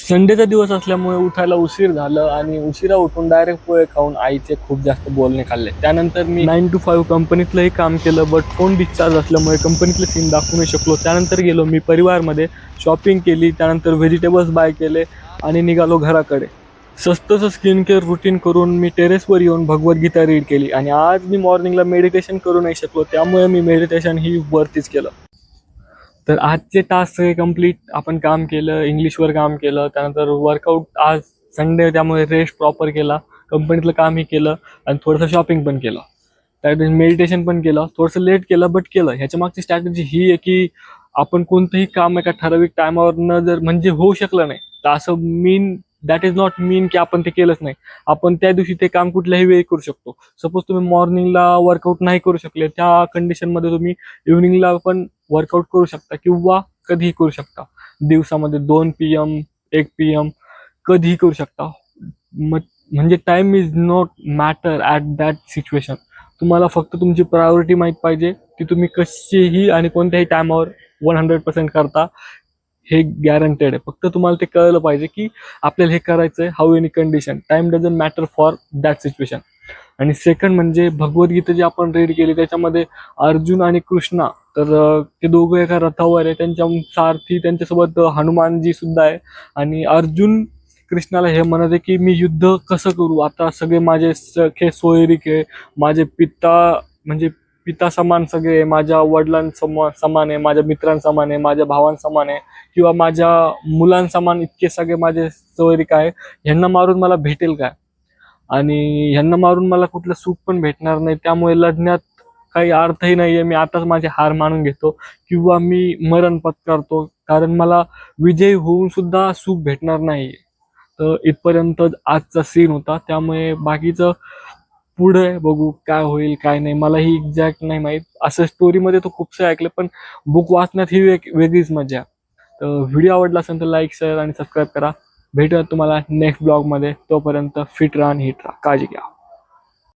संडेचा दिवस असल्यामुळे उठायला उशीर झालं आणि उशिरा उठून डायरेक्ट पोहे खाऊन आईचे खूप जास्त बोलणे खाल्ले. त्यानंतर मी 9 to 5 कंपनीतलंही काम केलं, बट फोन डिस्चार्ज असल्यामुळे कंपनीतले सीन दाखवू नाही शकलो. त्यानंतर गेलो मी परिवारमध्ये, शॉपिंग केली, त्यानंतर व्हेजिटेबल्स बाय केले आणि निघालो घराकडे. स्वस्तचं स्किन केअर रुटीन करून मी टेरेसवर येऊन भगवद्गीता रीड केली आणि आज मी मॉर्निंगला मेडिटेशन करू नाही शकलो, त्यामुळे मी मेडिटेशन ही वरतीच केलं. तर आजचे टास्क सगळे कंप्लीट आपण काम केलं, इंग्लिशवर काम केलं, त्यानंतर वर्कआउट आज संडे त्यामुळे रेस्ट प्रॉपर केला, कंपनीतलं कामही केलं आणि थोडंसं शॉपिंग पण केलं, त्यानंतर मेडिटेशन पण केलं. थोडंसं लेट केलं बट केलं. ह्याच्या मागची स्ट्रॅटेजी ही आहे की आपण कोणतंही काम एका ठराविक टायमावर न जर म्हणजे होऊ शकलं नाही तर असं दॅट इज नॉट मीन की आपण ते केलंच नाही. आपण त्या दिवशी ते काम कुठल्याही वेळी करू शकतो. सपोज तुम्ही मॉर्निंगला वर्कआउट नाही करू शकले, त्या कंडिशनमध्ये तुम्ही इव्हनिंगला पण वर्कआउट करू शकता किंवा कधीही करू शकता. दिवसामध्ये 2 PM 1 PM कधीही करू शकता. म्हणजे time is not matter at that situation. तुम्हाला फक्त तुमची प्रायोरिटी माहीत पाहिजे की तुम्ही कशीही आणि कोणत्याही टायमावर 100% करता, हे गॅरंटेड आहे. फक्त तुम्हाला ते कळलं पाहिजे की आपल्याला हे करायचं आहे, how any condition, time doesn't matter for that situation. आणि सेकंड म्हणजे भगवद्गीता जी आपण रीड केली त्याच्यामध्ये अर्जुन आणि कृष्णा, तर ते दोघं एका रथावर आहे, त्यांच्या सारथी त्यांच्यासोबत हनुमानजी सुद्धा आहे. आणि अर्जुन कृष्णाला हे म्हणत आहे की मी युद्ध कसं करू, आता सगळे माझे सखे सोयरीक आहे, माझे म्हणजे पिता समान सगळे, माझ्या समान आहे, माझ्या मित्रांसमान आहे, माझ्या भावांसमान आहे किंवा माझ्या मुलांसमान इतके सगळे माझे सोयरीक आहे. ह्यांना मारून मला भेटेल काय, आणि ह्यांना मारून मला कुठलं सुख पण भेटणार नाही, त्यामुळे लढण्यात काही अर्थही नाही आहे. मी आताच माझे हार मानून घेतो किंवा मी मरण पत्करतो, कारण मला विजयी होऊन सुद्धा सुख भेटणार नाही. तर इथपर्यंत आजचा सीन होता, त्यामुळे बाकीचं पुढे बघू काय होईल काय नाही, मलाही एक्झॅक्ट नाही माहीत. असं स्टोरीमध्ये तो खूपसे ऐकलं, पण बुक वाचण्यात ही वेगळीच मजा. तर व्हिडिओ आवडला असेल तर लाईक, शेअर आणि सबस्क्राईब करा. भेटूयात तुम्हाला नेक्स्ट ब्लॉगमध्ये. तोपर्यंत फिट राहा आणि हिट राहा. काळजी घ्या.